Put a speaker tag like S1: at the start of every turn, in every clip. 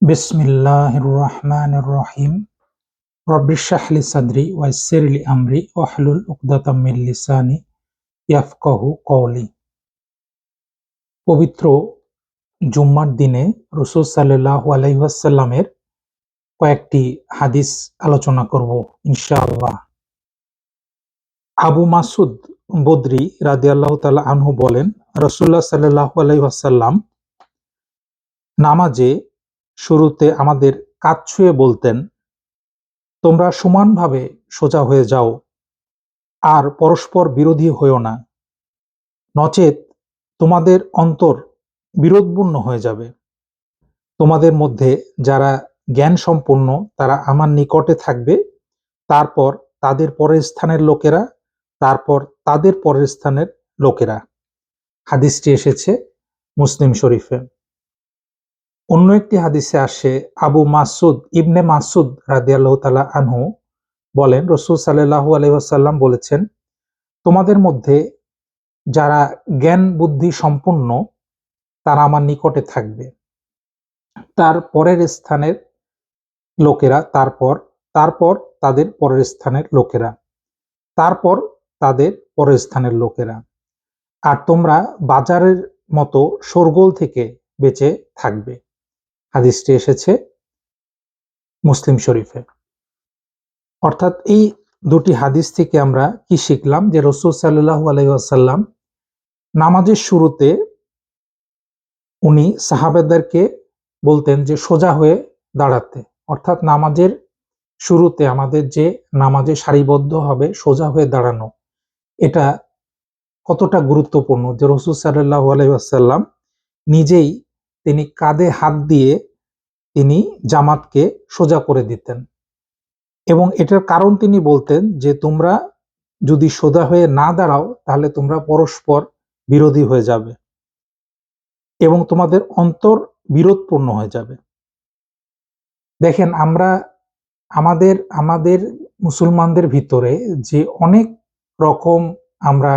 S1: বিসমিল্লাহির রহমানির রহিম। রব্বি ইশরাহ লি সাদরি ওয়া ইয়াসসির লি আমরি ওয়াহলুল উকদাতাম মিন লিসানি ইয়াফকাহু কওলি। পবিত্র জুম্মার দিনে রাসূল সাল্লাল্লাহু আলাইহি ওয়াসাল্লামের কয়েকটি হাদিস আলোচনা করব ইনশাআল্লাহ। আবু মাসুদ বদরি রাদিয়াল্লাহু তাআলা আনহু বলেন, রাসূলুল্লাহ সাল্লাল্লাহু আলাইহি ওয়াসাল্লাম নামাজে শুরুতে আমাদের কাঁধ ছুঁয়ে বলতেন, তোমরা সমানভাবে সোজা হয়ে যাও আর পরস্পর বিরোধী হয়ো না, নচেৎ তোমাদের অন্তর বিরোধপূর্ণ হয়ে যাবে। তোমাদের মধ্যে যারা জ্ঞান সম্পন্ন তারা আমার নিকটে থাকবে, তারপর তাদের পরের স্থানের লোকেরা, তারপর তাদের পরের স্থানের লোকেরা। হাদিসটি এসেছে মুসলিম শরীফে। অন্য একটি হাদিসে আসে, আবু মাসুদ ইবনে মাসুদ রাদিয়াল্লাহু তাআলা আনহু বলেন, রাসূল সাল্লাল্লাহু আলাইহি ওয়াসাল্লাম বলেছেন, তোমাদের মধ্যে যারা জ্ঞান বুদ্ধি সম্পন্ন তারা আমার নিকটে থাকবে, তার পরের স্থানের লোকেরা, তারপর তারপর তাদের পরের স্থানের লোকেরা, তারপর তাদের পরের স্থানের লোকেরা। আর তোমরা বাজারের মতো শোরগোল থেকে বেঁচে থাকবে। হাদিসটি এসেছে মুসলিম শরীফে। অর্থাৎ এই দুটি হাদিস থেকে আমরা কি শিখলাম, যে রাসূল সাল্লাল্লাহু আলাইহি ওয়াসাল্লাম নামাজের শুরুতে উনি সাহাবাদেরকে বলতেন যে সোজা হয়ে দাঁড়াতে। অর্থাৎ নামাজের শুরুতে আমাদের যে নামাজে সারিবদ্ধ হবে সোজা হয়ে দাঁড়ানো, এটা কতটা গুরুত্বপূর্ণ যে রাসূল সাল্লাল্লাহু আলাইহি ওয়াসাল্লাম নিজেই তিনি কাঁধে হাত দিয়ে তিনি জামাতকে সোজা করে দিতেন। এবং এটার কারণ তিনি বলতেন যে তোমরা যদি সোজা হয়ে না দাঁড়াও তাহলে তোমরা পরস্পর বিরোধী হয়ে যাবে এবং তোমাদের অন্তর বিরোধপূর্ণ হয়ে যাবে। দেখেন, আমরা আমাদের আমাদের মুসলমানদের ভিতরে যে অনেক রকম আমরা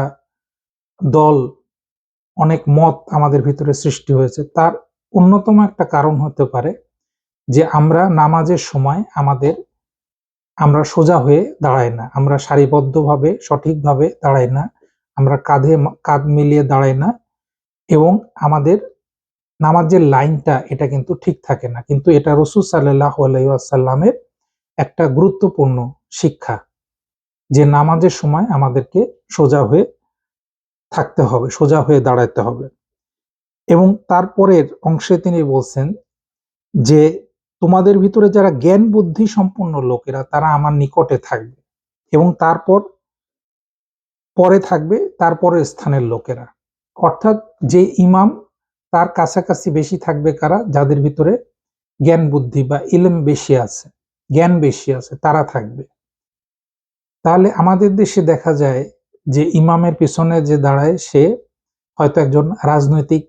S1: দল, অনেক মত আমাদের ভিতরে সৃষ্টি হয়েছে, তার অন্যতম একটা কারণ হতে পারে যে আমরা নামাজের সময় আমরা সোজা হয়ে দাঁড়াই না, আমরা সারিবদ্ধভাবে সঠিকভাবে দাঁড়াই না, আমরা কাঁধে কাঁধ মিলিয়ে দাঁড়াই না, এবং আমাদের নামাজের লাইনটা এটা কিন্তু ঠিক থাকে না। কিন্তু এটা রাসূল সাল্লাল্লাহু আলাইহি ওয়াসাল্লামের একটা গুরুত্বপূর্ণ শিক্ষা, যে নামাজের সময় আমাদেরকে সোজা হয়ে থাকতে হবে, সোজা হয়ে দাঁড়াতে হবে। এবং তারপরের অংশে তিনি বলছেন যে তোমাদের ভিতরে যারা জ্ঞান বুদ্ধি সম্পন্ন লোকেরা তারা আমার নিকটে থাকবে, এবং তারপর পরে থাকবে তারপরের স্থানের লোকেরা। অর্থাৎ যে ইমাম, তার কাছাকাছি বেশি থাকবে কারা, যাদের ভিতরে জ্ঞান বুদ্ধি বা ইলম বেশি আছে, জ্ঞান বেশি আছে, তারা থাকবে। তাহলে আমাদের দেশে দেখা যায় যে ইমামের পিছনে যে দাঁড়ায় সে হয়তো একজন রাজনৈতিক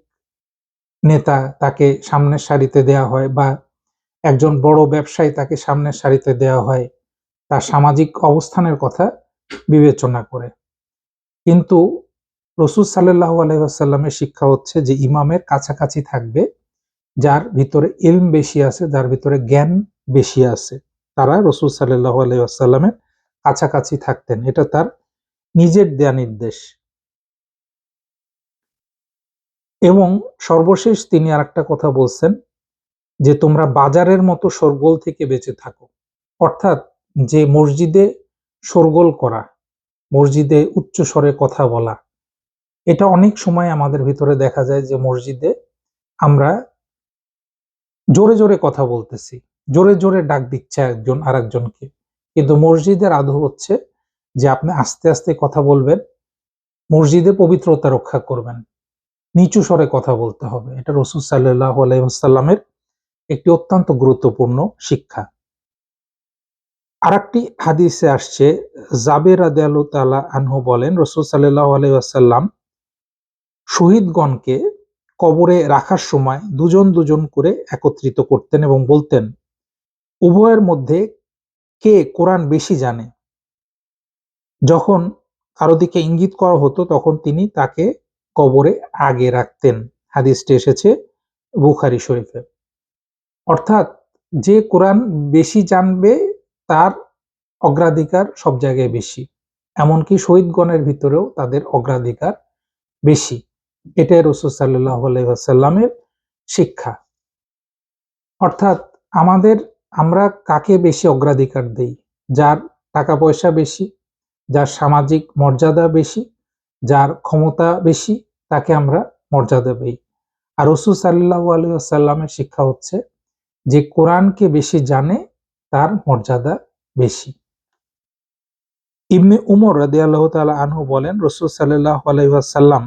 S1: নেতা, তাকে সামনের সারিতে দেয়া হয়, বা একজন বড় ব্যবসায়ী, তাকে সামনের সারিতে দেওয়া হয় তার সামাজিক অবস্থানের কথা বিবেচনা করে। কিন্তু রাসূল সাল্লাল্লাহু আলাইহি ওয়াসাল্লামের শিক্ষা হচ্ছে যে ইমামের কাছাকাছি থাকবে যার ভিতরে ইলম বেশি আছে, যার ভিতরে জ্ঞান বেশি আছে, তারা রাসূল সাল্লাল্লাহু আলাইহি ওয়াসাল্লামের কাছাকাছি থাকতেন। এটা তার নিজের দেয়া নির্দেশ। এবং সর্বশেষ তিনি আরেকটা কথা বলছেন যে তোমরা বাজারের মতো শোরগোল থেকে বেঁচে থাকো। অর্থাৎ যে মসজিদে শোরগোল করা, মসজিদে উচ্চ স্বরে কথা বলা, এটা অনেক সময় আমাদের ভিতরে দেখা যায় যে মসজিদে আমরা জোরে জোরে কথা বলতেছি, জোরে জোরে ডাক দিচ্ছে একজন আরেকজনকে। কিন্তু মসজিদের আদব হচ্ছে যে আপনি আস্তে আস্তে কথা বলবেন, মসজিদে পবিত্রতা রক্ষা করবেন, নিচু স্বরে কথা বলতে হবে। এটা রাসূল সাল্লাল্লাহু আলাইহি ওয়াসাল্লামের একটি অত্যন্ত গুরুত্বপূর্ণ শিক্ষা। আরেকটি হাদিসে আসছে, জাবের রাদিয়াল্লাহু তাআলা আনহু বলেন, রাসূল সাল্লাল্লাহু আলাইহি ওয়াসাল্লাম শহীদগণকে কবরে রাখার সময় দুজন দুজন করে একত্রিত করতেন এবং বলতেন, উভয়ের মধ্যে কে কোরআন বেশি জানে। যখন কারো দিকে ইঙ্গিত করা হতো তখন তিনি তাকে কবরে আগে রাখতেন। হাদিসটি এসেছে বুখারী শরীফে। অর্থাৎ যে কোরআন বেশি জানবে তার অগ্রাধিকার সব জায়গায় বেশি, এমনকি শহীদগণের ভিতরেও তাদের অগ্রাধিকার বেশি। এটাই রাসূল সাল্লাল্লাহু আলাইহি ওয়াসাল্লামের শিক্ষা। অর্থাৎ আমরা কাকে বেশি অগ্রাধিকার দেই? যার টাকা পয়সা বেশি, যার সামাজিক মর্যাদা বেশি, যার ক্ষমতা বেশি, তাকে আমরা মর্যাদা দেই। আর রাসূল সাল্লাল্লাহু আলাইহি ওয়াসাল্লামের শিক্ষা হচ্ছে যে কোরআনকে বেশি জানে তার মর্যাদা বেশি। ইবনে উমর রাদিয়াল্লাহু তাআলা আনহু বলেন, রাসূল সাল্লাল্লাহু আলাইহি ওয়াসাল্লাম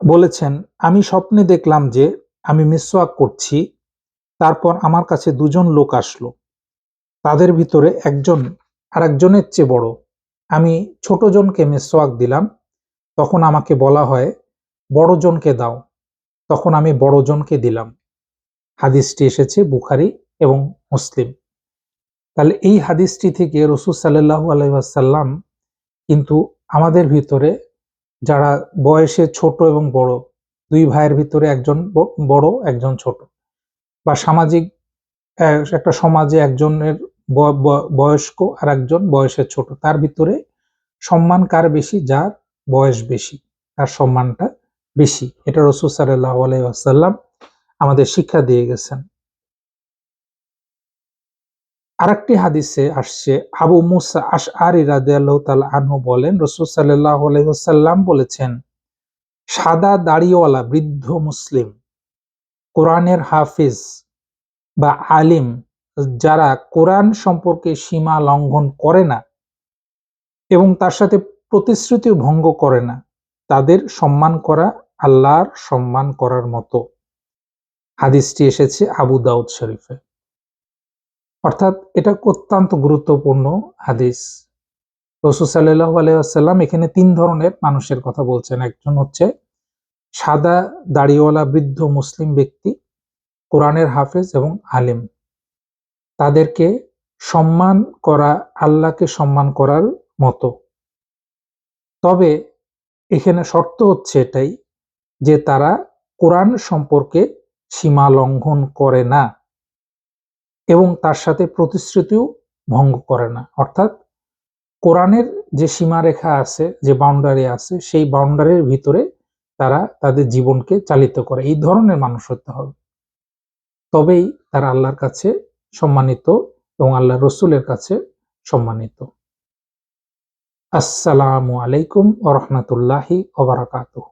S1: বলেছেন, আমি স্বপ্নে দেখলাম যে আমি মিসওয়াক করছি, তারপর আমার কাছে দুজন লোক আসলো। তাদের ভিতরে একজন আরেকজনের চেয়ে বড়। আমি ছোট জনকে মিসওয়াক দিলাম, তখন আমাকে বলা হয় বড় জনকে দাও, তখন আমি বড় জনকে দিলাম। হাদিসটি এসেছে বুখারী এবং মুসলিম। তাহলে এই হাদিসটি থেকে রাসূল সাল্লাল্লাহু আলাইহি ওয়াসাল্লাম কিন্তু আমাদের ভিতরে যারা বয়সে ছোট এবং বড়, দুই ভাইয়ের ভিতরে একজন বড় একজন ছোট, বা সামাজিক একটা সমাজে একজনের বয়স্ক আর একজন বয়সে ছোট, তার ভিতরে সম্মান কার বেশি? যার বয়স বেশি, তার সম্মানটা বেশি। এটা রাসূল সাল্লাল্লাহু আলাইহি ওয়াসাল্লাম আমাদের শিক্ষা দিয়ে গেছেন। আরেকটি হাদিসে আসছে, আবু মুসা আশআরী রাদিয়াল্লাহু তাআলা আনহু বলেন, রাসূল সাল্লাল্লাহু আলাইহি ওয়াসাল্লাম বলেছেন, সাদা দাড়িওয়ালা বৃদ্ধ মুসলিম, কোরআনের হাফিজ বা আলিম, যারা কোরআন সম্পর্কে সীমা লঙ্ঘন করে না এবং তার সাথে প্রতিশ্রুতিও ভঙ্গ করে না, তাদের সম্মান করা আল্লাহর সম্মান করার মতো। হাদিসটি এসেছে আবু দাউদ শরীফে। অর্থাৎ এটা অত্যন্ত গুরুত্বপূর্ণ হাদিস। রাসূল সাল্লাল্লাহু আলাইহি ওয়াসাল্লাম এখানে তিন ধরনের মানুষের কথা বলছেন। একজন হচ্ছে সাদা দাড়িওয়ালা বৃদ্ধ মুসলিম ব্যক্তি, কোরআনের হাফেজ এবং আলিম। তাদেরকে সম্মান করা আল্লাহকে সম্মান করার মতো। তবে এখানে শর্ত হচ্ছে এটাই যে তারা কোরআন সম্পর্কে সীমা লঙ্ঘন করে না এবং তার সাথে প্রতিশ্রুতিও ভঙ্গ করে না। অর্থাৎ কোরআনের যে সীমারেখা আছে, যে বাউন্ডারি আছে, সেই বাউন্ডারির ভিতরে তারা তাদের জীবনকে চালিত করে। এই ধরনের মানুষ হতে হবে, তবেই তারা আল্লাহর কাছে সম্মানিত এবং আল্লাহর রসুলের কাছে সম্মানিত। আসসালামু আলাইকুম ওয়া রাহমাতুল্লাহি ওয়া বারাকাতুহু।